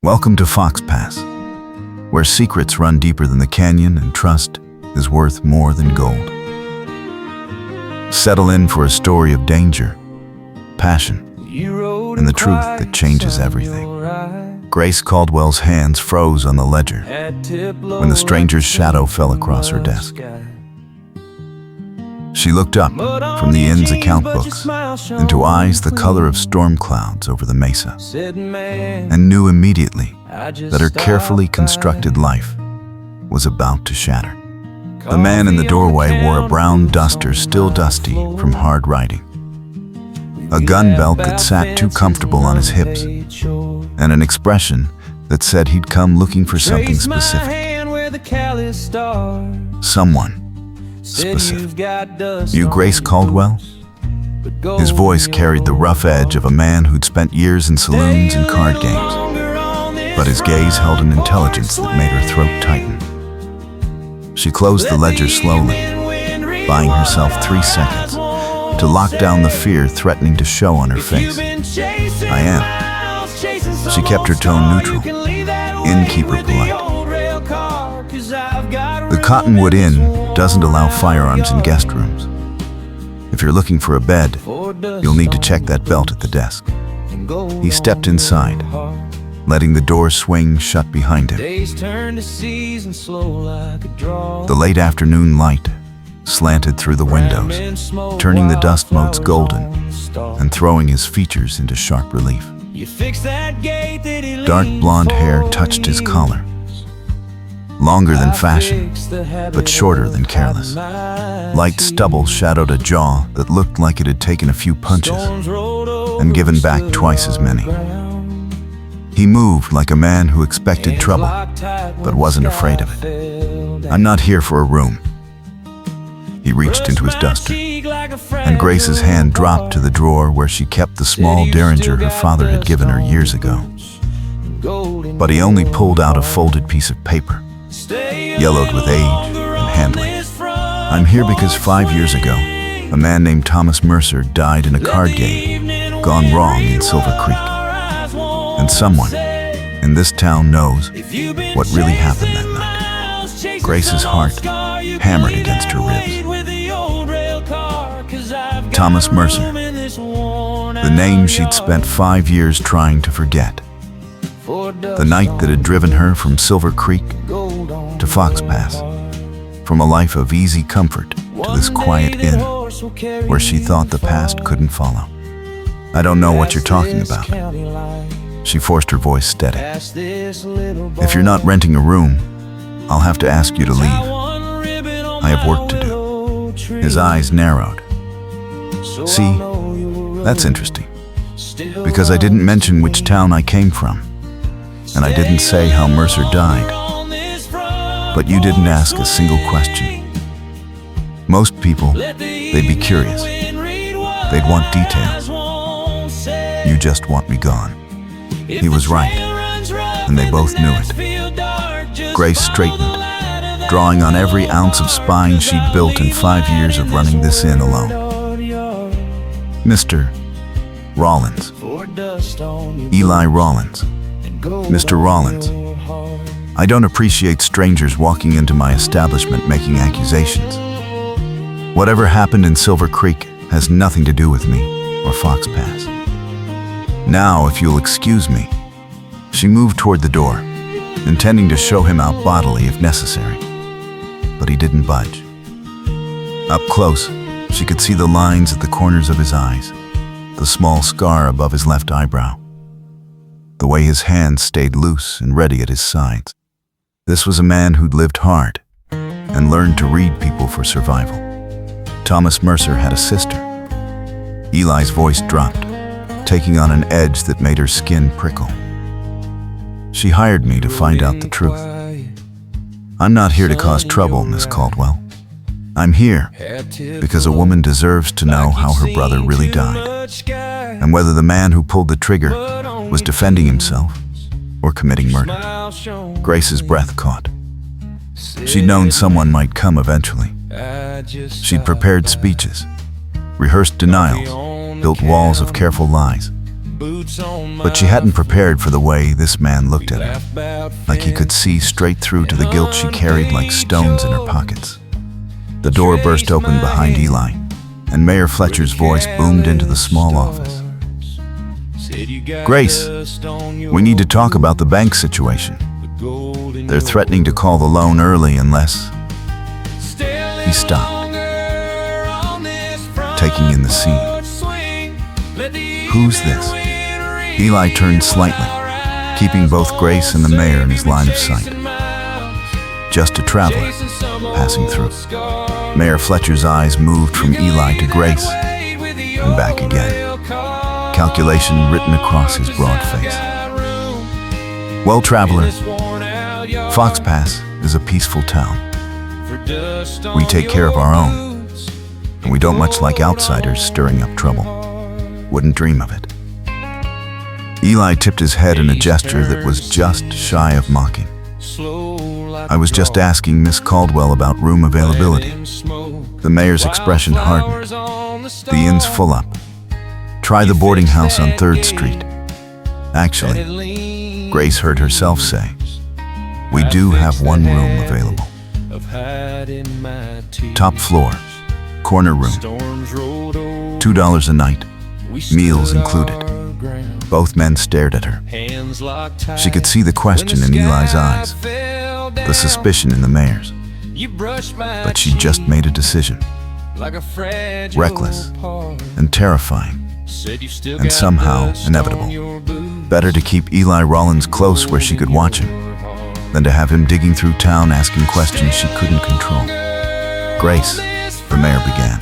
Welcome to Fox Pass, where secrets run deeper than the canyon and trust is worth more than gold. Settle in for a story of danger, passion, and the truth that changes everything. Grace Caldwell's hands froze on the ledger when the stranger's shadow fell across her desk. She looked up from the inn's account books into eyes the color of storm clouds over the mesa, and knew immediately that her carefully constructed life was about to shatter. The man in the doorway wore a brown duster still dusty from hard riding, a gun belt that sat too comfortable on his hips, and an expression that said he'd come looking for something specific. Someone specific. You Grace Caldwell? His voice carried the rough edge of a man who'd spent years in saloons and card games, but his gaze held an intelligence that made her throat tighten. She closed the ledger slowly, buying herself 3 seconds to lock down the fear threatening to show on her face. I am. She kept her tone neutral, innkeeper polite. The Cottonwood Inn doesn't allow firearms in guest rooms. If you're looking for a bed, you'll need to check that belt at the desk. He stepped inside, letting the door swing shut behind him. The late afternoon light slanted through the windows, turning the dust motes golden and throwing his features into sharp relief. Dark blonde hair touched his collar, longer than fashion, but shorter than careless. Light stubble shadowed a jaw that looked like it had taken a few punches and given back twice as many. He moved like a man who expected trouble, but wasn't afraid of it. I'm not here for a room. He reached into his duster, and Grace's hand dropped to the drawer where she kept the small derringer her father had given her years ago. But he only pulled out a folded piece of paper, yellowed with age and handling. I'm here because 5 years ago, a man named Thomas Mercer died in a card game gone wrong in Silver Creek. And someone in this town knows what really happened that night. Grace's heart hammered against her ribs. Thomas Mercer, the name she'd spent 5 years trying to forget. The night that had driven her from Silver Creek to Fox Pass, from a life of easy comfort to this quiet inn where she thought the past couldn't follow. I don't know what you're talking about. She forced her voice steady. If you're not renting a room, I'll have to ask you to leave. I have work to do. His eyes narrowed. See, that's interesting, because I didn't mention which town I came from, and I didn't say how Mercer died. But you didn't ask a single question. Most people, they'd be curious. They'd want details. You just want me gone. He was right, and they both knew it. Grace straightened, drawing on every ounce of spine she'd built in 5 years of running this inn alone. Mr. Rollins. Eli Rollins. Mr. Rollins, I don't appreciate strangers walking into my establishment making accusations. Whatever happened in Silver Creek has nothing to do with me or Fox Pass. Now, if you'll excuse me. She moved toward the door, intending to show him out bodily if necessary, but he didn't budge. Up close, she could see the lines at the corners of his eyes, the small scar above his left eyebrow, the way his hands stayed loose and ready at his sides. This was a man who'd lived hard and learned to read people for survival. Thomas Mercer had a sister. Eli's voice dropped, taking on an edge that made her skin prickle. She hired me to find out the truth. I'm not here to cause trouble, Miss Caldwell. I'm here because a woman deserves to know how her brother really died, and whether the man who pulled the trigger was defending himself or committing murder. Grace's breath caught. She'd known someone might come eventually. She'd prepared speeches, rehearsed denials, built walls of careful lies. But she hadn't prepared for the way this man looked at her, like he could see straight through to the guilt she carried like stones in her pockets. The door burst open behind Eli, and Mayor Fletcher's voice boomed into the small office. "Grace, we need to talk about the bank situation. They're threatening to call the loan early unless..." He stopped, taking in the scene. Who's this? Eli turned slightly, keeping both Grace and the mayor in his line of sight. Just a traveler passing through. Mayor Fletcher's eyes moved from Eli to Grace and back again, calculation written across his broad face. "Well, traveler, Fox Pass is a peaceful town. We take care of our own, and we don't much like outsiders stirring up trouble. Wouldn't dream of it." Eli tipped his head in a gesture that was just shy of mocking. "I was just asking Miss Caldwell about room availability." The mayor's expression hardened. "The inn's full up. Try the boarding house on 3rd Street. Actually," Grace heard herself say, "we do have one room available. Top floor, corner room, $2 a night, meals included." Both men stared at her. She could see the question in Eli's eyes, the suspicion in the mayor's. But she just made a decision. Reckless and terrifying, and somehow inevitable. Better to keep Eli Rollins close where she could watch him, than to have him digging through town asking questions she couldn't control. "Grace," the mayor began,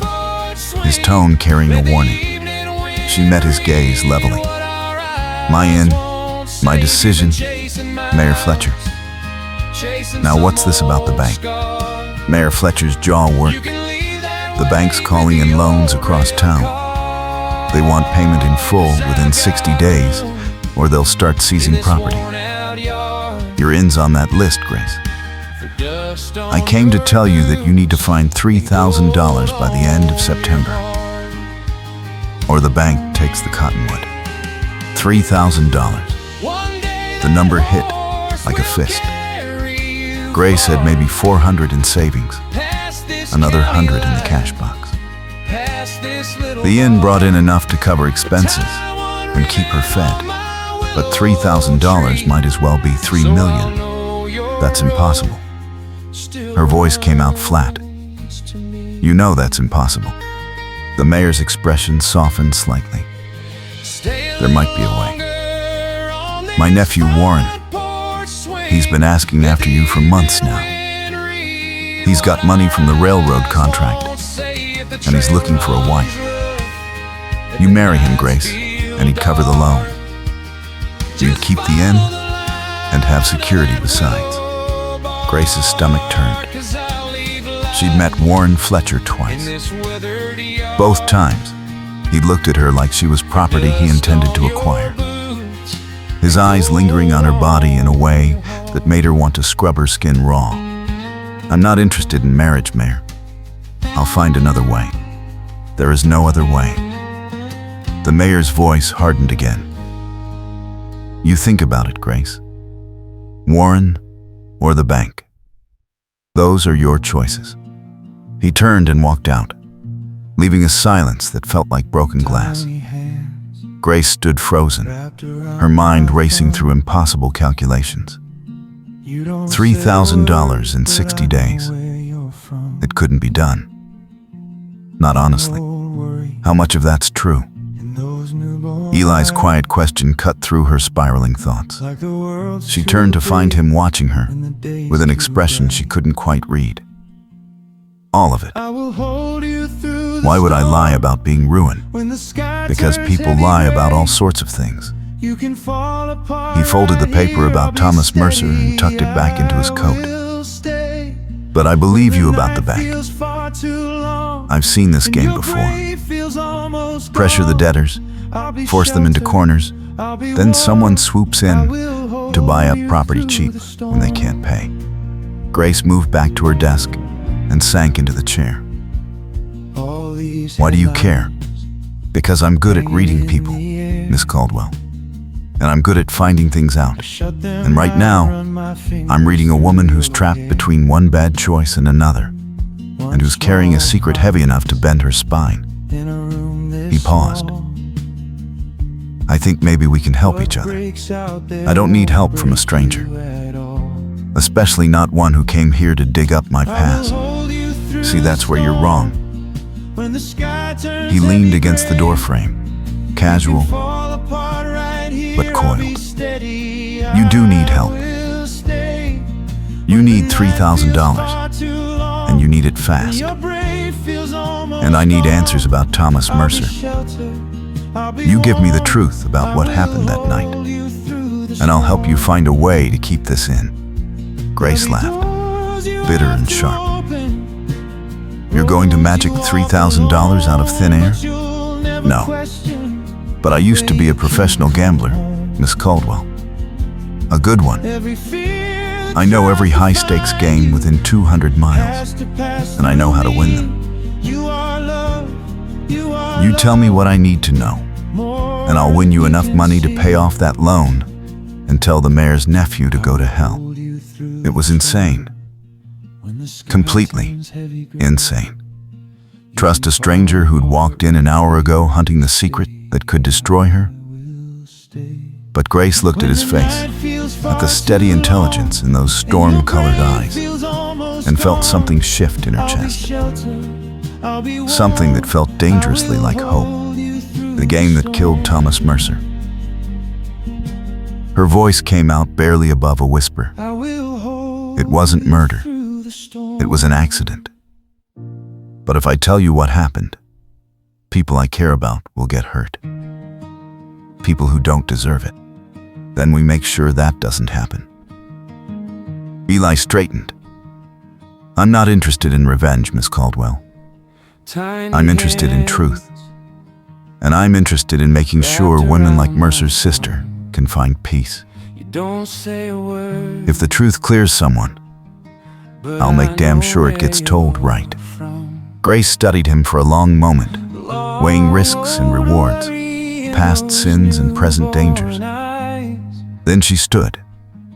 his tone carrying a warning. She met his gaze levelly. "My inn, my decision, Mayor Fletcher. Now what's this about the bank?" Mayor Fletcher's jaw worked. "The bank's calling in loans across town. They want payment in full within 60 days, or they'll start seizing property. Your inn's on that list, Grace. I came to tell you that you need to find $3,000 by the end of September, or the bank takes the cottonwood." $3,000. The number hit like a fist. Grace had maybe $400 in savings, another $100 in the cash box. The inn brought in enough to cover expenses and keep her fed, but $3,000 might as well be $3 million. That's impossible. Her voice came out flat. "You know that's impossible." The mayor's expression softened slightly. "There might be a way. My nephew Warren, he's been asking after you for months now. He's got money from the railroad contract, and he's looking for a wife. You marry him, Grace, and he'd cover the loan. You'd keep the inn and have security besides." Grace's stomach turned. She'd met Warren Fletcher twice. Both times, he'd looked at her like she was property he intended to acquire. His eyes lingering on her body in a way that made her want to scrub her skin raw. "I'm not interested in marriage, Mayor. I'll find another way. There is no other way." The mayor's voice hardened again. "You think about it, Grace. Warren or the bank. Those are your choices." He turned and walked out, leaving a silence that felt like broken glass. Grace stood frozen, her mind racing through impossible calculations. $3,000 in 60 days. It couldn't be done. Not honestly. How much of that's true? Eli's quiet question cut through her spiraling thoughts. She turned to find him watching her, with an expression she couldn't quite read. All of it. Why would I lie about being ruined? Because people lie about all sorts of things. He folded the paper about Thomas Mercer and tucked it back into his coat. "But I believe you about the bank. I've seen this game before. Pressure the debtors, force them into corners, then someone swoops in to buy up property cheap when they can't pay." Grace moved back to her desk and sank into the chair. "Why do you care?" Because I'm good at reading people, Miss Caldwell. And I'm good at finding things out. And right now, I'm reading a woman who's trapped between one bad choice and another, and who's carrying a secret heavy enough to bend her spine. He paused. I think maybe we can help each other. I don't need help from a stranger, especially not one who came here to dig up my past. See, that's where you're wrong. He leaned against the doorframe, casual, but coiled. You do need help. You need $3,000, and you need it fast. And I need answers about Thomas Mercer. You give me the truth about what happened that night, and I'll help you find a way to keep this in. Grace laughed, bitter and sharp. You're going to magic $3,000 out of thin air? No. But I used to be a professional gambler, Miss Caldwell. A good one. I know every high-stakes game within 200 miles, and I know how to win them. You tell me what I need to know, and I'll win you enough money to pay off that loan and tell the mayor's nephew to go to hell. It was insane. Completely insane. Trust a stranger who'd walked in an hour ago hunting the secret that could destroy her? But Grace looked at his face, at the steady intelligence in those storm-colored eyes, and felt something shift in her chest. Something that felt dangerously like hope, the game that killed Thomas Mercer. Her voice came out barely above a whisper. It wasn't murder. It was an accident. But if I tell you what happened, people I care about will get hurt. People who don't deserve it. Then we make sure that doesn't happen. Eli straightened. I'm not interested in revenge, Miss Caldwell. I'm interested in truth. And I'm interested in making sure women like Mercer's sister can find peace. If the truth clears someone, I'll make damn sure it gets told right. Grace studied him for a long moment, weighing risks and rewards, past sins and present dangers. Then she stood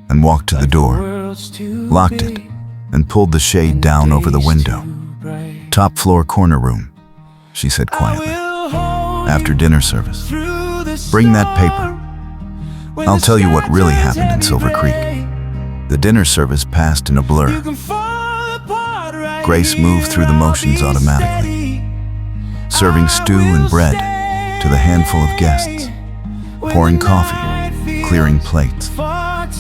and walked to the door, locked it, and pulled the shade down over the window. Top floor corner room, she said quietly. After dinner service. Bring that paper. I'll tell you what really happened in Silver Creek. The dinner service passed in a blur. Grace moved through the motions automatically, serving stew and bread to the handful of guests, pouring coffee, clearing plates.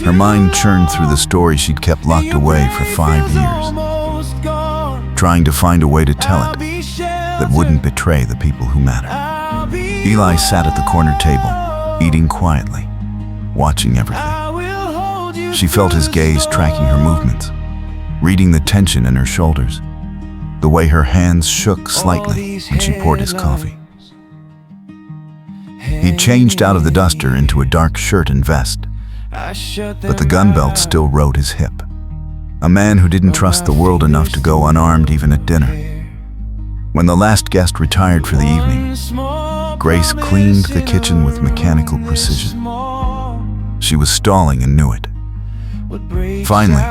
Her mind churned through the story she'd kept locked away for 5 years, trying to find a way to tell it that wouldn't betray the people who mattered. Eli sat at the corner table, eating quietly, watching everything. She felt his gaze tracking her movements, reading the tension in her shoulders, the way her hands shook slightly when she poured his coffee. He changed out of the duster into a dark shirt and vest, but the gun belt still rode his hip. A man who didn't trust the world enough to go unarmed even at dinner. When the last guest retired for the evening, Grace cleaned the kitchen with mechanical precision. She was stalling and knew it. Finally,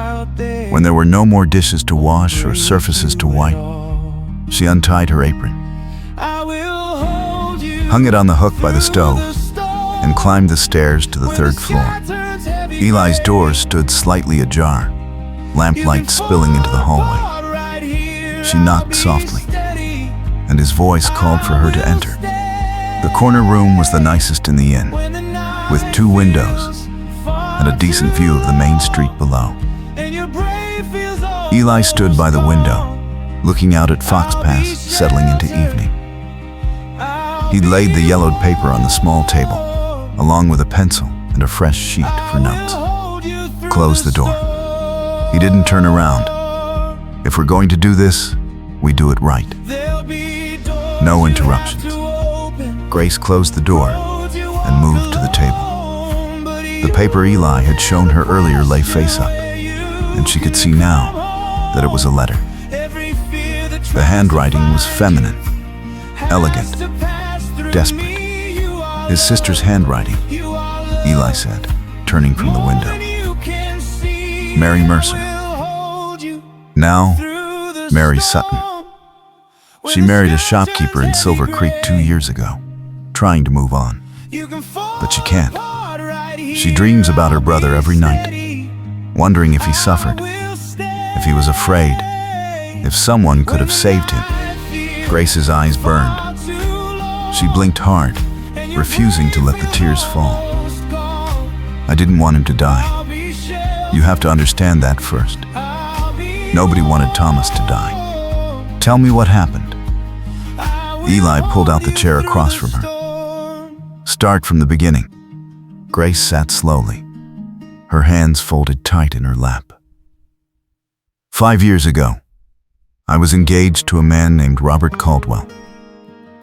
when there were no more dishes to wash or surfaces to wipe, she untied her apron, hung it on the hook by the stove, and climbed the stairs to the 3rd floor. Eli's door stood slightly ajar, lamplight spilling into the hallway. She knocked softly, and his voice called for her to enter. The corner room was the nicest in the inn, with 2 windows and a decent view of the main street below. Eli stood by the window, looking out at Fox Pass settling into evening. He'd laid the yellowed paper on the small table, along with a pencil and a fresh sheet for notes. Closed the door. He didn't turn around. If we're going to do this, we do it right. No interruptions. Grace closed the door and moved to the table. The paper Eli had shown her earlier lay face up, and she could see now that it was a letter. The handwriting was feminine, elegant, looked desperate. His sister's handwriting, Eli said, turning from the window. Mary Mercer. Now, Mary Sutton. She married a shopkeeper in Silver Creek 2 years ago, trying to move on. But she can't. She dreams about her brother every night, wondering if he suffered, if he was afraid, if someone could have saved him. Grace's eyes burned. She blinked hard, refusing to let the tears fall. I didn't want him to die. You have to understand that first. Nobody wanted Thomas to die. Tell me what happened. Eli pulled out the chair across from her. Start from the beginning. Grace sat slowly, her hands folded tight in her lap. 5 years ago, I was engaged to a man named Robert Caldwell.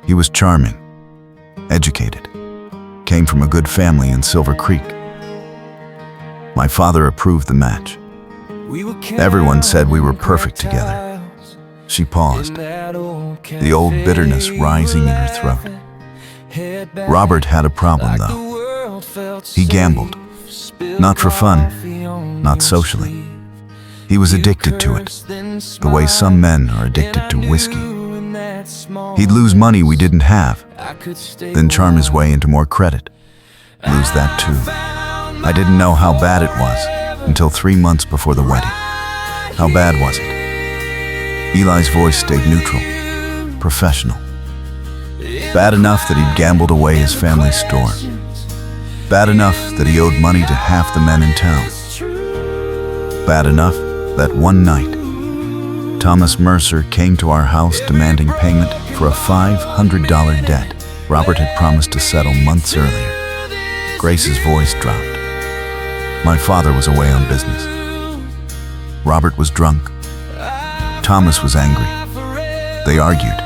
He was charming, educated, came from a good family in Silver Creek. My father approved the match. Everyone said we were perfect together. She paused, the old bitterness rising in her throat. Robert had a problem, though. He gambled, not for fun, not socially. He was addicted to it, the way some men are addicted to whiskey. He'd lose money we didn't have, then charm his way into more credit. Lose that too. I didn't know how bad it was until 3 months before the wedding. How bad was it? Eli's voice stayed neutral, professional. Bad enough that he'd gambled away his family's store. Bad enough that he owed money to half the men in town. Bad enough that one night, Thomas Mercer came to our house demanding payment for a $500 debt Robert had promised to settle months earlier. Grace's voice dropped. My father was away on business. Robert was drunk. Thomas was angry. They argued.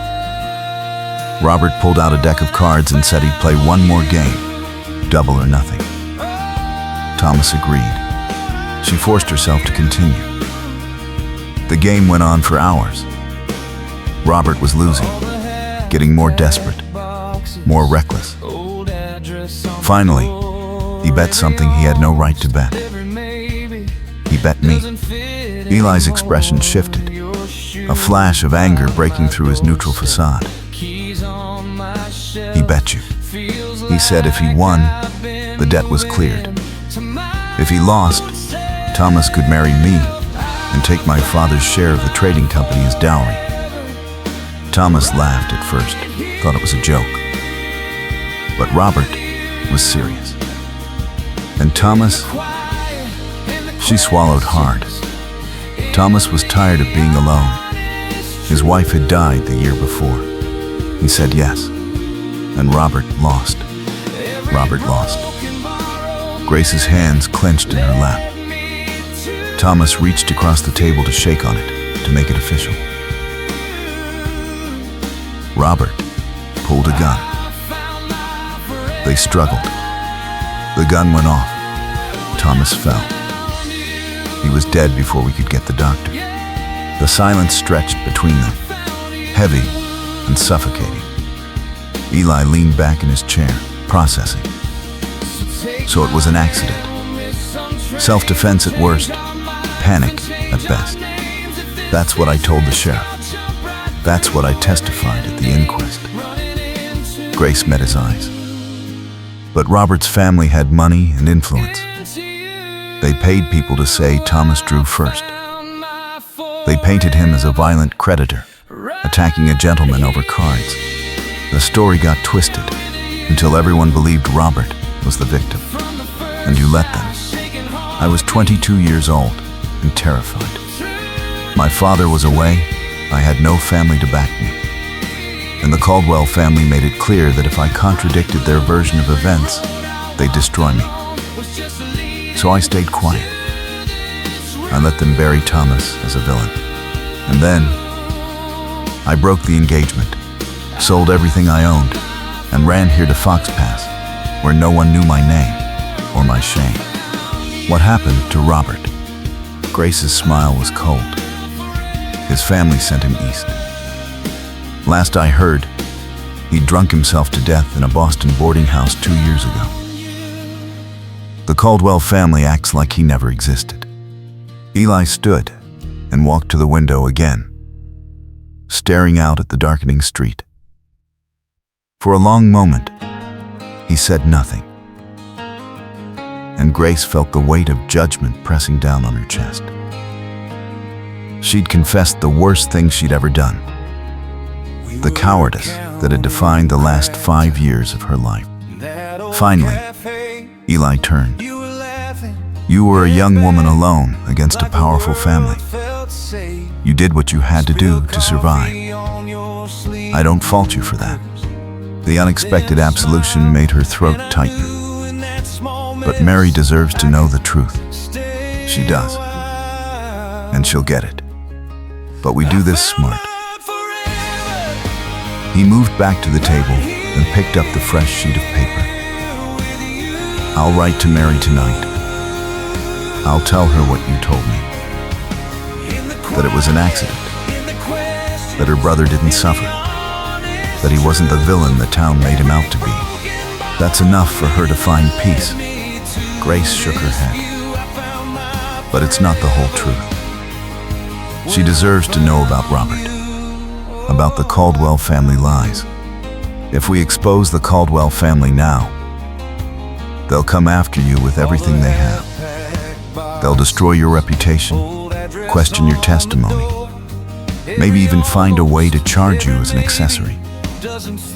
Robert pulled out a deck of cards and said he'd play one more game, double or nothing. Thomas agreed. She forced herself to continue. The game went on for hours. Robert was losing, getting more desperate, more reckless. Finally, he bet something he had no right to bet. He bet me. Eli's expression shifted, a flash of anger breaking through his neutral facade. He bet you. He said if he won, the debt was cleared. If he lost, Thomas could marry me and take my father's share of the trading company as dowry. Thomas laughed at first, thought it was a joke. But Robert was serious. And Thomas, she swallowed hard. Thomas was tired of being alone. His wife had died the year before. He said yes. And Robert lost. Robert lost. Grace's hands clenched in her lap. Thomas reached across the table to shake on it, to make it official. Robert pulled a gun. They struggled. The gun went off. Thomas fell. He was dead before we could get the doctor. The silence stretched between them, heavy and suffocating. Eli leaned back in his chair, processing. So it was an accident. Self-defense at worst, panic at best. That's what I told the sheriff. That's what I testified at the inquest. Grace met his eyes. But Robert's family had money and influence. They paid people to say Thomas drew first. They painted him as a violent creditor, attacking a gentleman over cards. The story got twisted until everyone believed Robert was the victim. And you let them. I was 22 years old and terrified. My father was away. I had no family to back me. And the Caldwell family made it clear that if I contradicted their version of events, they'd destroy me. So I stayed quiet. I let them bury Thomas as a villain. And then, I broke the engagement, sold everything I owned, and ran here to Fox Pass, where no one knew my name or my shame. What happened to Robert? Grace's smile was cold. His family sent him east. Last I heard, He'd drunk himself to death in a Boston boarding house 2 years ago. The Caldwell family acts like he never existed. Eli stood and walked to the window again, staring out at the darkening street. For a long moment, he said nothing, and Grace felt the weight of judgment pressing down on her chest. She'd confessed the worst thing she'd ever done, the cowardice that had defined the last 5 years of her life. Finally, Eli turned. You were a young woman alone against a powerful family. You did what you had to do to survive. I don't fault you for that. The unexpected absolution made her throat tighten. But Mary deserves to know the truth. She does. And she'll get it. But we do this smart. He moved back to the table and picked up the fresh sheet of paper. I'll write to Mary tonight. I'll tell her what you told me. That it was an accident. That her brother didn't suffer. That he wasn't the villain the town made him out to be. That's enough for her to find peace. Grace shook her head. But it's not the whole truth. She deserves to know about Robert. About the Caldwell family lies. If we expose the Caldwell family now, they'll come after you with everything they have. They'll destroy your reputation, question your testimony, maybe even find a way to charge you as an accessory.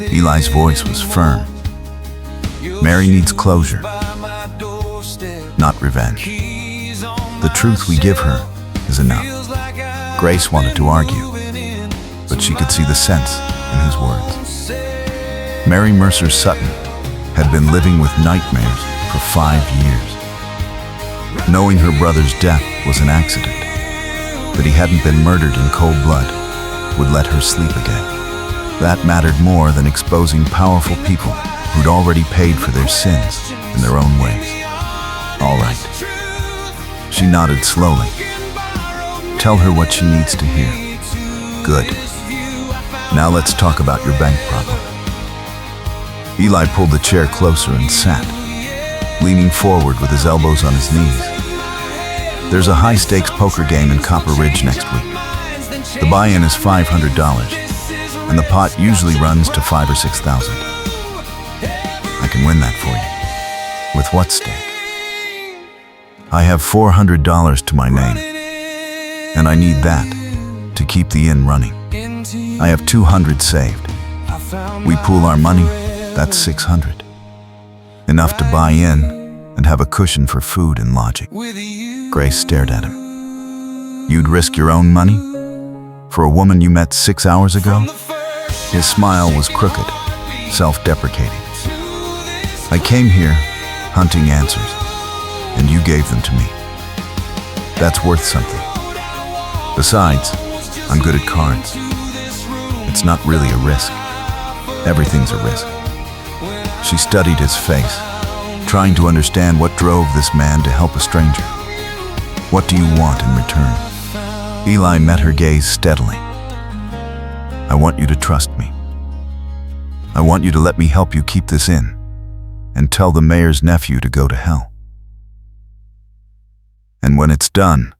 Eli's voice was firm. Mary needs closure, not revenge. The truth we give her is enough. Grace wanted to argue, but she could see the sense in his words. Mary Mercer Sutton had been living with nightmares for 5 years. Knowing her brother's death was an accident, that he hadn't been murdered in cold blood, would let her sleep again. That mattered more than exposing powerful people who'd already paid for their sins in their own ways. All right. She nodded slowly. Tell her what she needs to hear. Good. Now let's talk about your bank problem. Eli pulled the chair closer and sat, leaning forward with his elbows on his knees. There's a high-stakes poker game in Copper Ridge next week. The buy-in is $500, and the pot usually runs to $5,000 or $6,000. I can win that for you. With what stake? I have $400 to my name, and I need that to keep the inn running. I have $200 saved. We pool our money, that's $600. Enough to buy in and have a cushion for food and lodging. Grace stared at him. You'd risk your own money? For a woman you met 6 hours ago? His smile was crooked, self-deprecating. I came here hunting answers, and you gave them to me. That's worth something. Besides, I'm good at cards. It's not really a risk. Everything's a risk. She studied his face, trying to understand what drove this man to help a stranger. What do you want in return? Eli met her gaze steadily. I want you to trust me. I want you to let me help you keep this in, and tell the mayor's nephew to go to hell. And when it's done,